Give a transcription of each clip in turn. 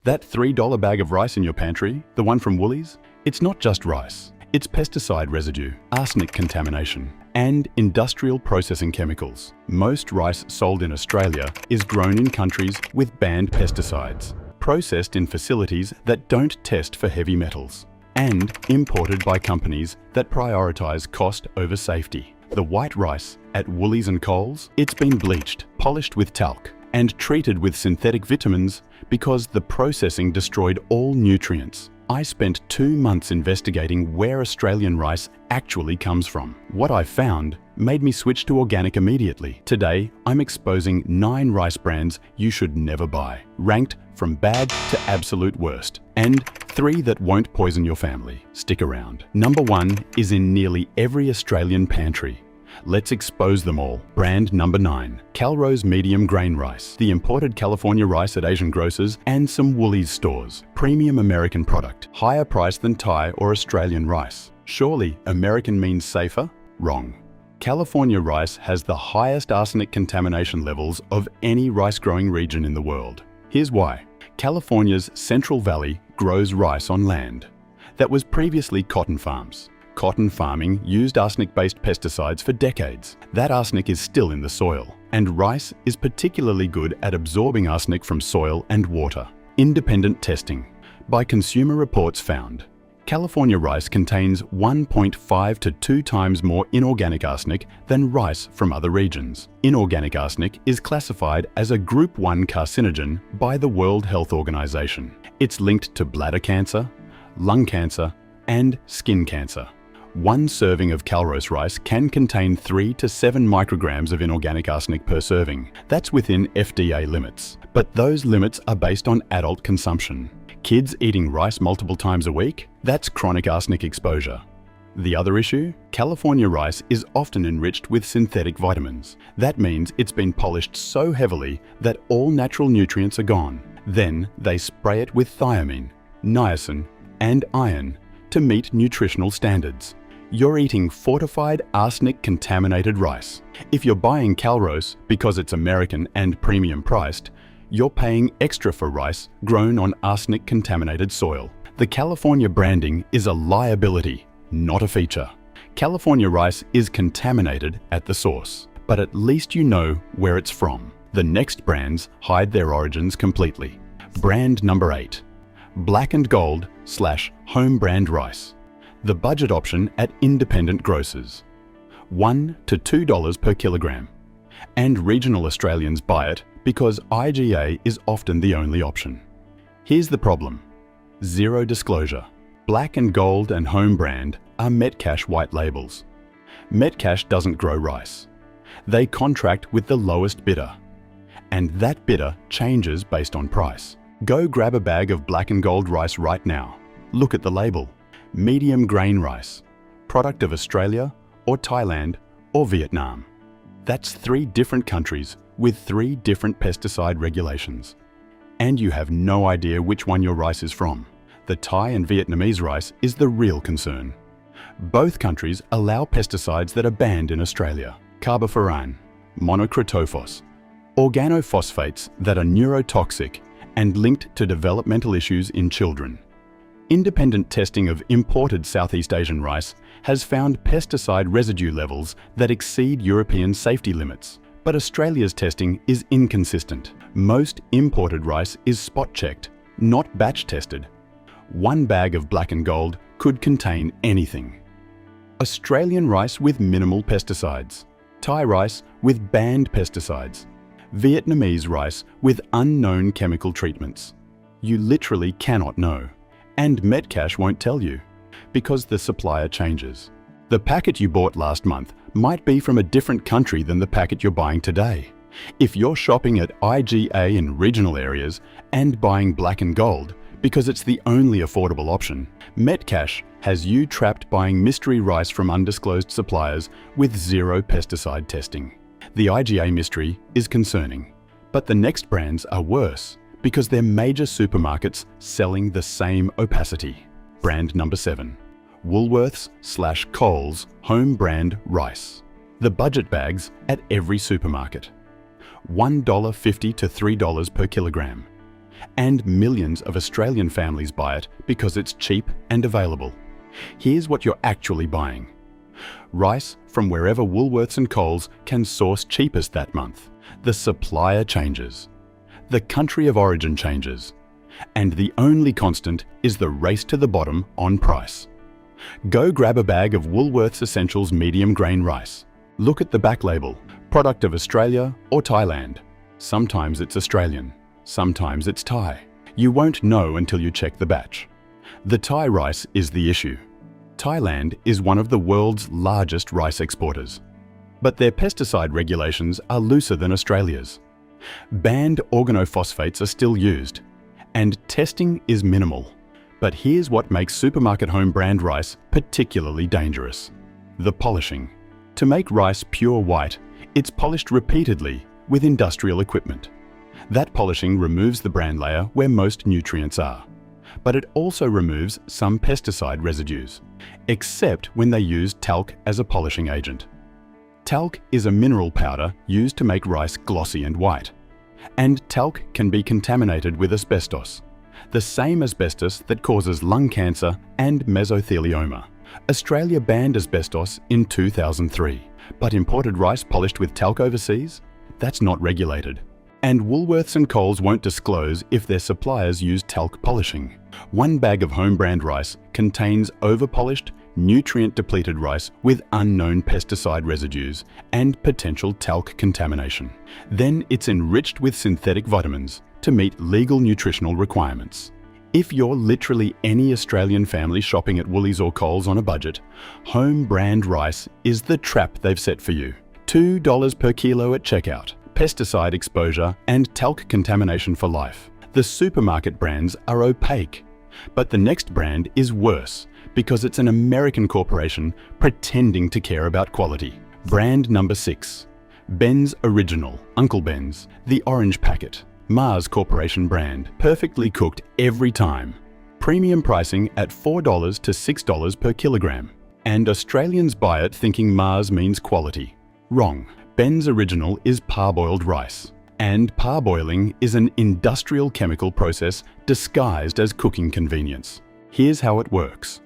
That $3 bag of rice in your pantry, the one from Woolies, it's not just rice. It's pesticide residue, arsenic contamination, and industrial processing chemicals. Most rice sold in Australia is grown in countries with banned pesticides, processed in facilities that don't test for heavy metals, and imported by companies that prioritise cost over safety. The white rice at Woolies and Coles, it's been bleached, polished with talc, and treated with synthetic vitamins because the processing destroyed all nutrients. I spent 2 months investigating where Australian rice actually comes from. What I found made me switch to organic immediately. Today, I'm exposing 9 rice brands you should never buy, ranked from bad to absolute worst, and 3 that won't poison your family. Stick around. Number 1 is in nearly every Australian pantry. Let's expose them all. Brand number 9, Calrose medium grain rice. The imported California rice at Asian grocers and some Woolies stores. Premium American product. Higher price than Thai or Australian rice. Surely American means safer? Wrong. California rice has the highest arsenic contamination levels of any rice-growing region in the world. Here's why. California's Central Valley grows rice on land that was previously cotton farms. Cotton farming used arsenic-based pesticides for decades. That arsenic is still in the soil, and rice is particularly good at absorbing arsenic from soil and water. Independent testing by Consumer Reports found California rice contains 1.5 to 2 times more inorganic arsenic than rice from other regions. Inorganic arsenic is classified as a Group 1 carcinogen by the World Health Organization. It's linked to bladder cancer, lung cancer, and skin cancer. 1 serving of Calrose rice can contain 3 to 7 micrograms of inorganic arsenic per serving. That's within FDA limits. But those limits are based on adult consumption. Kids eating rice multiple times a week? That's chronic arsenic exposure. The other issue? California rice is often enriched with synthetic vitamins. That means it's been polished so heavily that all natural nutrients are gone. Then they spray it with thiamine, niacin, and iron to meet nutritional standards. You're eating fortified arsenic-contaminated rice. If you're buying Calrose because it's American and premium priced, you're paying extra for rice grown on arsenic-contaminated soil. The California branding is a liability, not a feature. California rice is contaminated at the source, but at least you know where it's from. The next brands hide their origins completely. Brand number 8, Black and Gold / home brand rice. The budget option at independent grocers. $1 to $2 per kilogram. And regional Australians buy it because IGA is often the only option. Here's the problem. Zero disclosure. Black and Gold and home brand are Metcash white labels. Metcash doesn't grow rice. They contract with the lowest bidder. And that bidder changes based on price. Go grab a bag of Black and Gold rice right now. Look at the label. Medium grain rice, product of Australia or Thailand or Vietnam. That's 3 different countries with 3 different pesticide regulations. And you have no idea which one your rice is from. The Thai and Vietnamese rice is the real concern. Both countries allow pesticides that are banned in Australia. Carbofuran, monocrotophos, organophosphates that are neurotoxic and linked to developmental issues in children. Independent testing of imported Southeast Asian rice has found pesticide residue levels that exceed European safety limits. But Australia's testing is inconsistent. Most imported rice is spot-checked, not batch-tested. 1 bag of Black and Gold could contain anything. Australian rice with minimal pesticides. Thai rice with banned pesticides. Vietnamese rice with unknown chemical treatments. You literally cannot know. And Metcash won't tell you, because the supplier changes. The packet you bought last month might be from a different country than the packet you're buying today. If you're shopping at IGA in regional areas and buying Black and Gold because it's the only affordable option, Metcash has you trapped buying mystery rice from undisclosed suppliers with 0 pesticide testing. The IGA mystery is concerning, but the next brands are worse, because they're major supermarkets selling the same opacity. Brand number 7, Woolworths / Coles home brand rice. The budget bags at every supermarket. $1.50 to $3 per kilogram. and millions of Australian families buy it because it's cheap and available. Here's what you're actually buying. Rice from wherever Woolworths and Coles can source cheapest that month. The supplier changes. The country of origin changes. And the only constant is the race to the bottom on price. Go grab a bag of Woolworths Essentials medium grain rice. Look at the back label, product of Australia or Thailand. Sometimes it's Australian, sometimes it's Thai. You won't know until you check the batch. The Thai rice is the issue. Thailand is one of the world's largest rice exporters. But their pesticide regulations are looser than Australia's. Banned organophosphates are still used, and testing is minimal. But here's what makes supermarket home brand rice particularly dangerous. The polishing. To make rice pure white, it's polished repeatedly with industrial equipment. That polishing removes the bran layer where most nutrients are. But it also removes some pesticide residues, except when they use talc as a polishing agent. Talc is a mineral powder used to make rice glossy and white. And talc can be contaminated with asbestos, the same asbestos that causes lung cancer and mesothelioma. Australia banned asbestos in 2003, but imported rice polished with talc overseas? That's not regulated. And Woolworths and Coles won't disclose if their suppliers use talc polishing. One bag of home brand rice contains over-polished, nutrient-depleted rice with unknown pesticide residues and potential talc contamination. Then it's enriched with synthetic vitamins to meet legal nutritional requirements. If you're literally any Australian family shopping at Woolies or Coles on a budget, home brand rice is the trap they've set for you. $2 per kilo at checkout, pesticide exposure and talc contamination for life. The supermarket brands are opaque, but the next brand is worse because it's an American corporation pretending to care about quality. Brand number 6, Ben's Original, Uncle Ben's, the orange packet. Mars Corporation brand, perfectly cooked every time. Premium pricing at $4 to $6 per kilogram. And Australians buy it thinking Mars means quality. Wrong. Ben's Original is parboiled rice. And parboiling is an industrial chemical process disguised as cooking convenience. Here's how it works.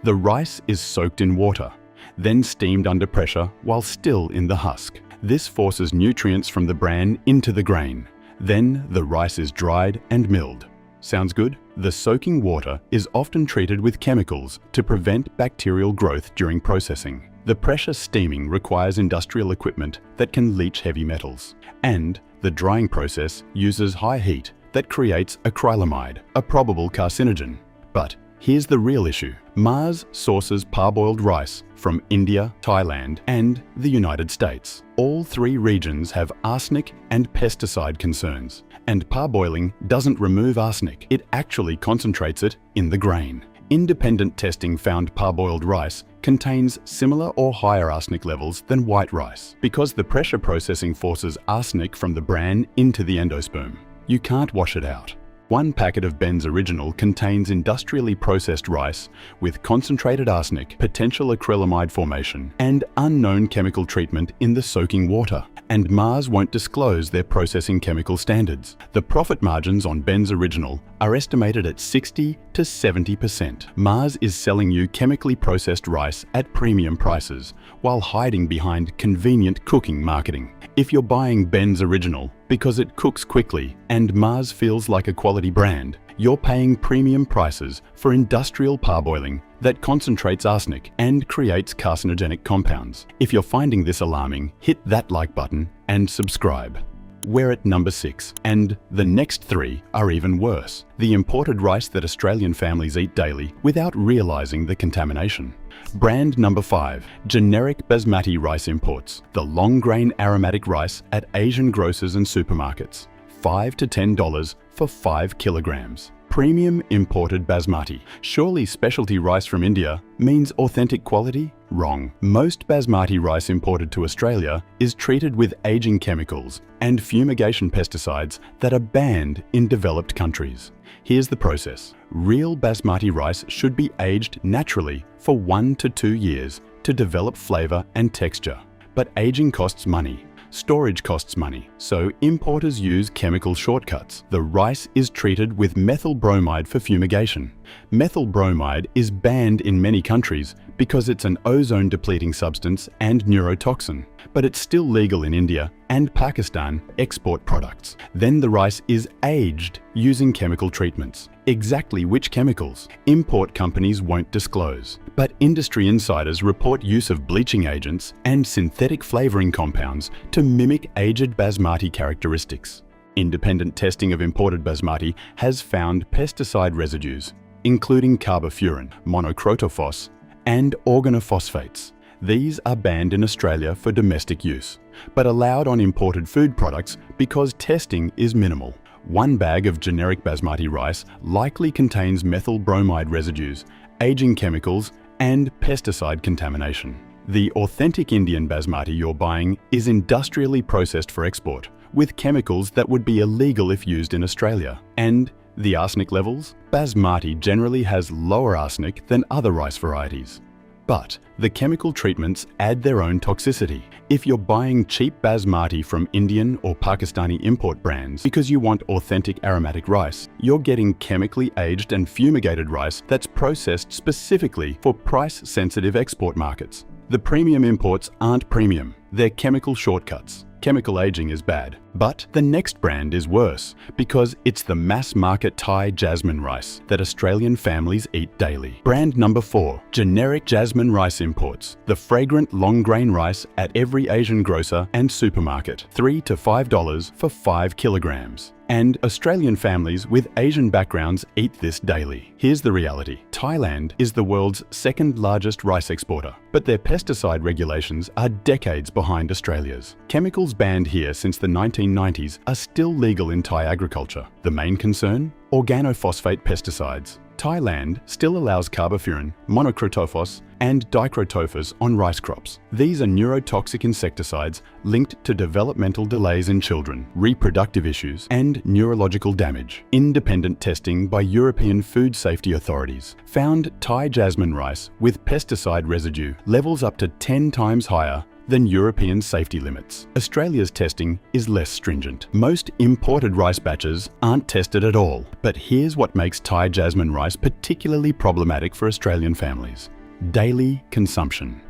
The rice is soaked in water, then steamed under pressure while still in the husk. This forces nutrients from the bran into the grain. Then the rice is dried and milled. Sounds good? The soaking water is often treated with chemicals to prevent bacterial growth during processing. The pressure steaming requires industrial equipment that can leach heavy metals. And the drying process uses high heat that creates acrylamide, a probable carcinogen. But here's the real issue. Mars sources parboiled rice from India, Thailand, and the United States. All 3 regions have arsenic and pesticide concerns. And parboiling doesn't remove arsenic, it actually concentrates it in the grain. Independent testing found parboiled rice contains similar or higher arsenic levels than white rice because the pressure processing forces arsenic from the bran into the endosperm. You can't wash it out. One packet of Ben's Original contains industrially processed rice with concentrated arsenic, potential acrylamide formation, and unknown chemical treatment in the soaking water. And Mars won't disclose their processing chemical standards. The profit margins on Ben's Original are estimated at 60 to 70%. Mars is selling you chemically processed rice at premium prices while hiding behind convenient cooking marketing. If you're buying Ben's Original because it cooks quickly and Mars feels like a quality brand, you're paying premium prices for industrial parboiling that concentrates arsenic and creates carcinogenic compounds. If you're finding this alarming, hit that like button and subscribe. We're at number 6, and the next 3 are even worse. The imported rice that Australian families eat daily without realizing the contamination. Brand number 5, generic basmati rice imports, the long grain aromatic rice at Asian grocers and supermarkets. $5 to $10 for 5 kilograms. Premium imported basmati. Surely specialty rice from India means authentic quality? Wrong. Most basmati rice imported to Australia is treated with aging chemicals and fumigation pesticides that are banned in developed countries. Here's the process. Real basmati rice should be aged naturally for 1 to 2 years to develop flavor and texture. But aging costs money, storage costs money, so importers use chemical shortcuts. The rice is treated with methyl bromide for fumigation. Methyl bromide is banned in many countries because it's an ozone-depleting substance and neurotoxin, but it's still legal in India and Pakistan export products. Then the rice is aged using chemical treatments. Exactly which chemicals, import companies won't disclose, but industry insiders report use of bleaching agents and synthetic flavoring compounds to mimic aged basmati characteristics. Independent testing of imported basmati has found pesticide residues, including carbofuran, monocrotophos, and organophosphates. These are banned in Australia for domestic use, but allowed on imported food products because testing is minimal. One bag of generic basmati rice likely contains methyl bromide residues, aging chemicals, and pesticide contamination. The authentic Indian basmati you're buying is industrially processed for export, with chemicals that would be illegal if used in Australia. And the arsenic levels? Basmati generally has lower arsenic than other rice varieties. But the chemical treatments add their own toxicity. If you're buying cheap basmati from Indian or Pakistani import brands because you want authentic aromatic rice, you're getting chemically aged and fumigated rice that's processed specifically for price-sensitive export markets. The premium imports aren't premium, they're chemical shortcuts. Chemical aging is bad, but the next brand is worse because it's the mass-market Thai jasmine rice that Australian families eat daily. Brand number 4, generic jasmine rice imports. The fragrant long-grain rice at every Asian grocer and supermarket, $3 to $5 for 5 kilograms. And Australian families with Asian backgrounds eat this daily. Here's the reality. Thailand is the world's second largest rice exporter, but their pesticide regulations are decades behind Australia's. Chemicals banned here since the 1990s are still legal in Thai agriculture. The main concern? Organophosphate pesticides. Thailand still allows carbofuran, monocrotophos, and dicrotophos on rice crops. These are neurotoxic insecticides linked to developmental delays in children, reproductive issues, and neurological damage. Independent testing by European food safety authorities found Thai jasmine rice with pesticide residue levels up to 10 times higher than European safety limits. Australia's testing is less stringent. Most imported rice batches aren't tested at all, but here's what makes Thai jasmine rice particularly problematic for Australian families. Daily consumption.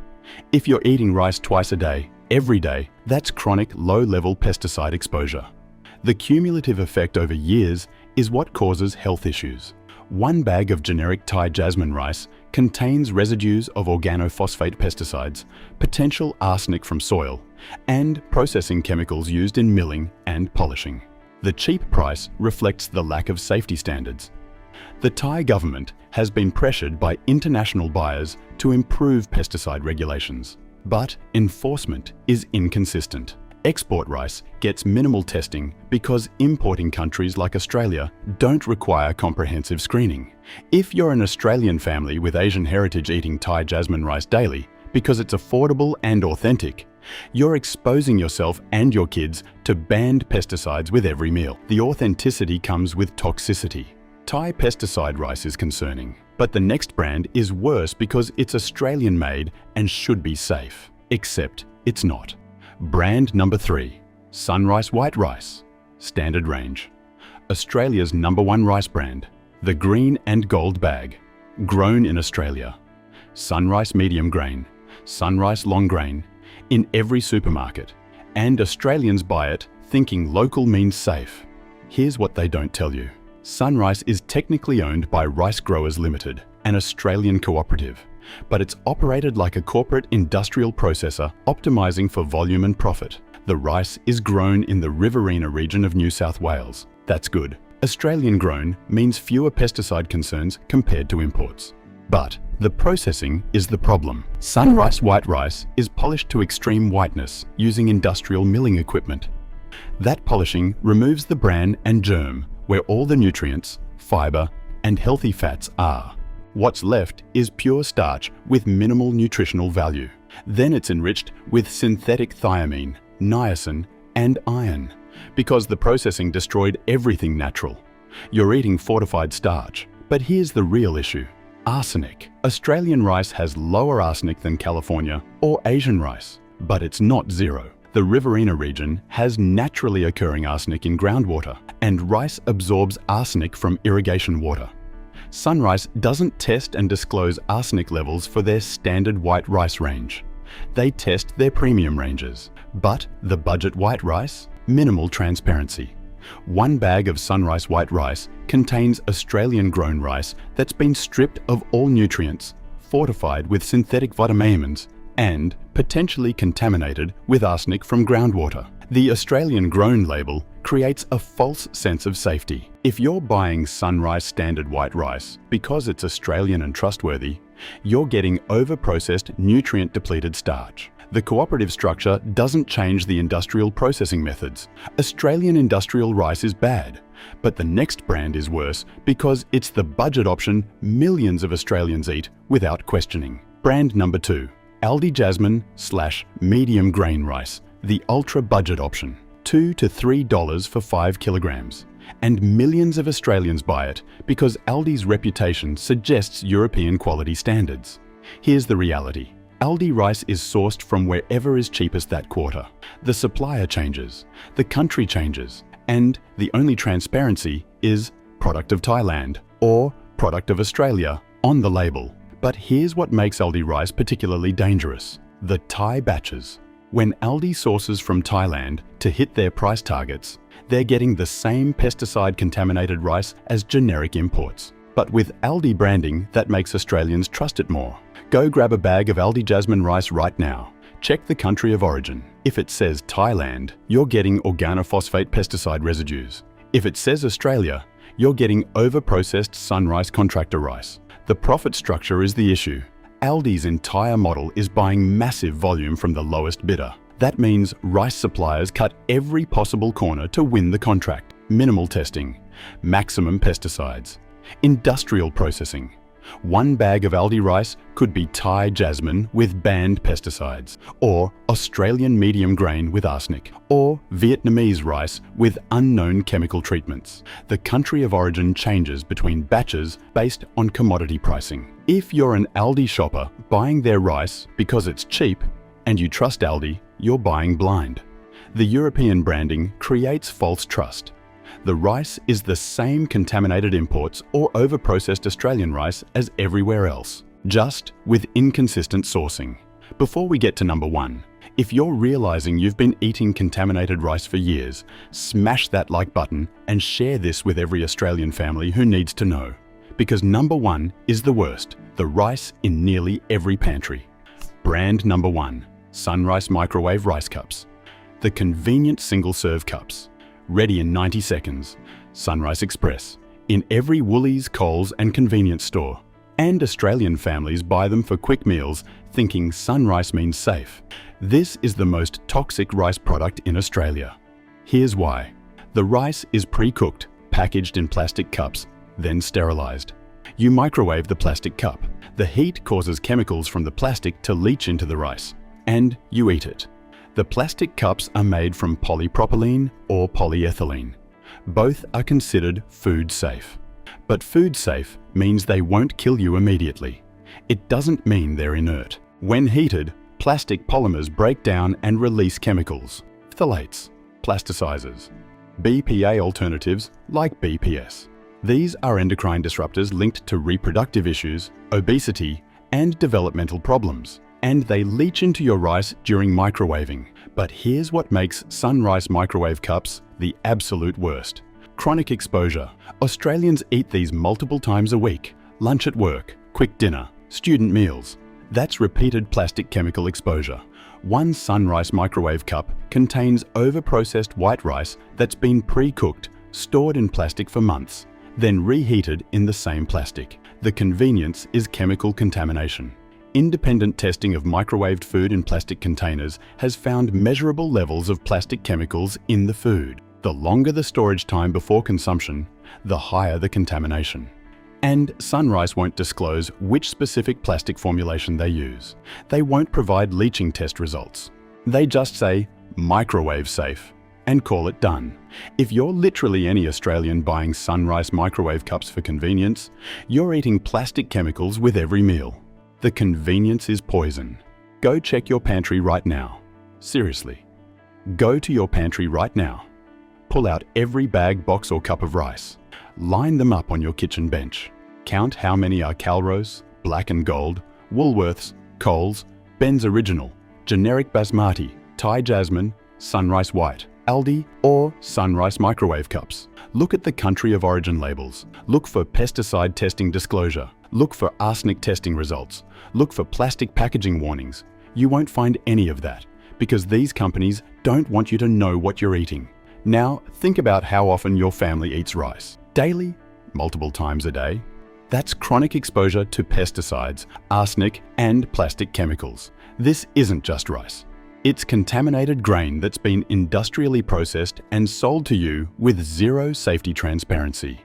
If you're eating rice twice a day, every day, that's chronic low-level pesticide exposure. The cumulative effect over years is what causes health issues. One bag of generic Thai jasmine rice contains residues of organophosphate pesticides, potential arsenic from soil, and processing chemicals used in milling and polishing. The cheap price reflects the lack of safety standards. The Thai government has been pressured by international buyers to improve pesticide regulations, but enforcement is inconsistent. Export rice gets minimal testing because importing countries like Australia don't require comprehensive screening. If you're an Australian family with Asian heritage eating Thai jasmine rice daily because it's affordable and authentic, you're exposing yourself and your kids to banned pesticides with every meal. The authenticity comes with toxicity. Thai pesticide rice is concerning, but the next brand is worse because it's Australian-made and should be safe, except it's not. Brand number 3, Sunrice White Rice, standard range. Australia's #1 rice brand, the green and gold bag, grown in Australia. Sunrice medium grain, Sunrice long grain, in every supermarket, and Australians buy it thinking local means safe. Here's what they don't tell you. Sunrice is technically owned by Rice Growers Limited, an Australian cooperative, but it's operated like a corporate industrial processor optimizing for volume and profit. The rice is grown in the Riverina region of New South Wales. That's good. Australian grown means fewer pesticide concerns compared to imports. But the processing is the problem. Sunrice white rice is polished to extreme whiteness using industrial milling equipment. That polishing removes the bran and germ where all the nutrients, fiber, and healthy fats are. What's left is pure starch with minimal nutritional value. Then it's enriched with synthetic thiamine, niacin, and iron, because the processing destroyed everything natural. You're eating fortified starch. But here's the real issue: arsenic. Australian rice has lower arsenic than California or Asian rice, but it's not zero. The Riverina region has naturally occurring arsenic in groundwater, and rice absorbs arsenic from irrigation water. Sunrice doesn't test and disclose arsenic levels for their standard white rice range. They test their premium ranges. But the budget white rice? Minimal transparency. One bag of Sunrice white rice contains Australian-grown rice that's been stripped of all nutrients, fortified with synthetic vitamins, and potentially contaminated with arsenic from groundwater. The Australian-grown label creates a false sense of safety. If you're buying Sunrice standard white rice because it's Australian and trustworthy, you're getting over-processed, nutrient-depleted starch. The cooperative structure doesn't change the industrial processing methods. Australian industrial rice is bad, but the next brand is worse because it's the budget option millions of Australians eat without questioning. Brand number 2, Aldi Jasmine / medium grain rice, the ultra budget option. $2 to $3 for 5 kilograms. And millions of Australians buy it because Aldi's reputation suggests European quality standards. Here's the reality. Aldi rice is sourced from wherever is cheapest that quarter. The supplier changes, the country changes, and the only transparency is product of Thailand or product of Australia on the label. But here's what makes Aldi rice particularly dangerous: the Thai batches. When Aldi sources from Thailand to hit their price targets, they're getting the same pesticide-contaminated rice as generic imports. But with Aldi branding, that makes Australians trust it more. Go grab a bag of Aldi Jasmine rice right now. Check the country of origin. If it says Thailand, you're getting organophosphate pesticide residues. If it says Australia, you're getting over-processed Sunrice contractor rice. The profit structure is the issue. Aldi's entire model is buying massive volume from the lowest bidder. That means rice suppliers cut every possible corner to win the contract. Minimal testing, maximum pesticides, industrial processing. One bag of Aldi rice could be Thai jasmine with banned pesticides, or Australian medium grain with arsenic, or Vietnamese rice with unknown chemical treatments. The country of origin changes between batches based on commodity pricing. If you're an Aldi shopper buying their rice because it's cheap and you trust Aldi, you're buying blind. The European branding creates false trust. The rice is the same contaminated imports or over-processed Australian rice as everywhere else, just with inconsistent sourcing. Before we get to number 1, if you're realizing you've been eating contaminated rice for years, smash that like button and share this with every Australian family who needs to know. Because number 1 is the worst, the rice in nearly every pantry. Brand number 1, Sunrice microwave rice cups. The convenient single-serve cups. Ready in 90 seconds. Sunrice Express. In every Woolies, Coles and convenience store. And Australian families buy them for quick meals, thinking Sunrice means safe. This is the most toxic rice product in Australia. Here's why. The rice is pre-cooked, packaged in plastic cups, then sterilized. You microwave the plastic cup. The heat causes chemicals from the plastic to leach into the rice, and you eat it. The plastic cups are made from polypropylene or polyethylene. Both are considered food safe. But food safe means they won't kill you immediately. It doesn't mean they're inert. When heated, plastic polymers break down and release chemicals, phthalates, plasticizers, BPA alternatives like BPS. These are endocrine disruptors linked to reproductive issues, obesity, and developmental problems. And they leach into your rice during microwaving. But here's what makes Sunrice microwave cups the absolute worst. Chronic exposure. Australians eat these multiple times a week. Lunch at work, quick dinner, student meals. That's repeated plastic chemical exposure. One Sunrice microwave cup contains over-processed white rice that's been pre-cooked, stored in plastic for months, then reheated in the same plastic. The convenience is chemical contamination. Independent testing of microwaved food in plastic containers has found measurable levels of plastic chemicals in the food. The longer the storage time before consumption, the higher the contamination. And Sunrice won't disclose which specific plastic formulation they use. They won't provide leaching test results. They just say, microwave safe, and call it done. If you're literally any Australian buying Sunrice microwave cups for convenience, you're eating plastic chemicals with every meal. The convenience is poison. Go check your pantry right now. Seriously. Go to your pantry right now. Pull out every bag, box or cup of rice. Line them up on your kitchen bench. Count how many are Calrose, Black and Gold, Woolworths, Coles, Ben's Original, generic Basmati, Thai Jasmine, Sunrice White, Aldi or Sunrice microwave cups. Look at the country of origin labels. Look for pesticide testing disclosure. Look for arsenic testing results. Look for plastic packaging warnings. You won't find any of that because these companies don't want you to know what you're eating. Now, think about how often your family eats rice. Daily? Multiple times a day? That's chronic exposure to pesticides, arsenic, and plastic chemicals. This isn't just rice. It's contaminated grain that's been industrially processed and sold to you with zero safety transparency.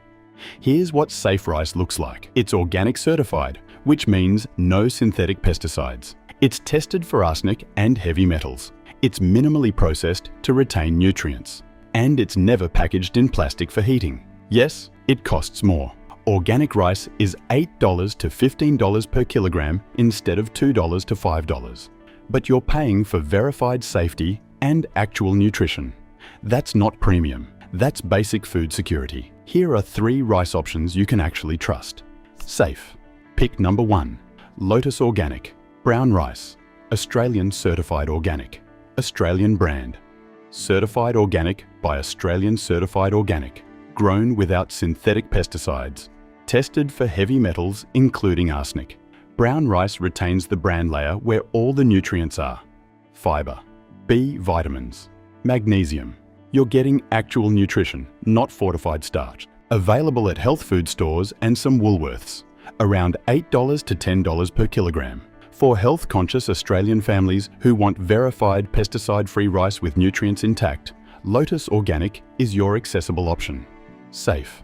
Here's what safe rice looks like. It's organic certified, which means no synthetic pesticides. It's tested for arsenic and heavy metals. It's minimally processed to retain nutrients. And it's never packaged in plastic for heating. Yes, it costs more. Organic rice is $8 to $15 per kilogram instead of $2 to $5. But you're paying for verified safety and actual nutrition. That's not premium. That's basic food security. Here are 3 rice options you can actually trust. Safe. Pick number 1. Lotus Organic. Brown rice. Australian certified organic. Australian brand. Certified organic by Australian Certified Organic. Grown without synthetic pesticides. Tested for heavy metals including arsenic. Brown rice retains the bran layer where all the nutrients are. Fiber. B vitamins. Magnesium. You're getting actual nutrition, not fortified starch. Available at health food stores and some Woolworths. Around $8 to $10 per kilogram. For health-conscious Australian families who want verified pesticide-free rice with nutrients intact, Lotus Organic is your accessible option. Safe.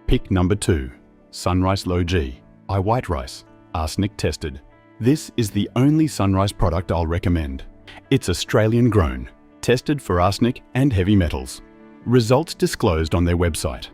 Pick number 2. Sunrice Low G. White rice. Arsenic tested. This is the only Sunrice product I'll recommend. It's Australian grown, tested for arsenic and heavy metals. Results disclosed on their website.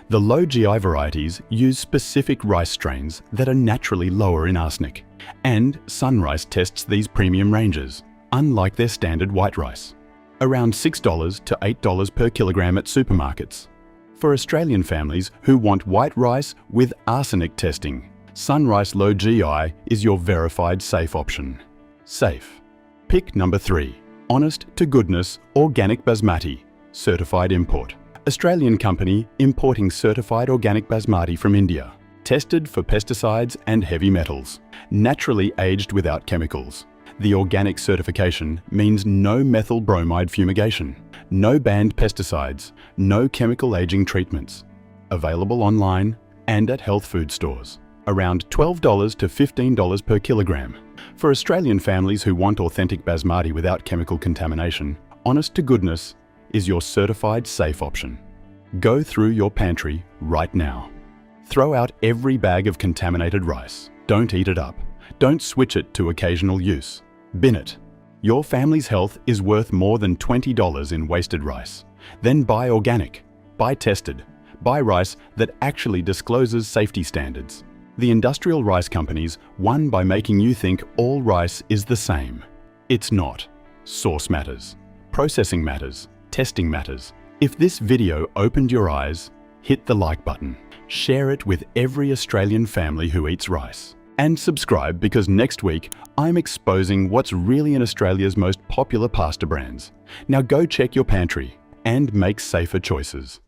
The low GI varieties use specific rice strains that are naturally lower in arsenic, and Sunrice tests these premium ranges, unlike their standard white rice. Around $6 to $8 per kilogram at supermarkets. For Australian families who want white rice with arsenic testing, Sunrice Low GI is your verified safe option. Safe. Pick number 3. Honest to goodness Organic Basmati. Certified import. Australian company importing certified organic Basmati from India. Tested for pesticides and heavy metals. Naturally aged without chemicals. The organic certification means no methyl bromide fumigation, no banned pesticides, no chemical aging treatments. Available online and at health food stores. Around $12 to $15 per kilogram. For Australian families who want authentic Basmati without chemical contamination, Honest to Goodness is your certified safe option. Go through your pantry right now. Throw out every bag of contaminated rice. Don't eat it up. Don't switch it to occasional use. Bin it. Your family's health is worth more than $20 in wasted rice. Then buy organic. Buy tested. Buy rice that actually discloses safety standards. The industrial rice companies won by making you think all rice is the same. It's not. Source matters. Processing matters. Testing matters. If this video opened your eyes, hit the like button. Share it with every Australian family who eats rice. And subscribe because next week I'm exposing what's really in Australia's most popular pasta brands. Now go check your pantry and make safer choices.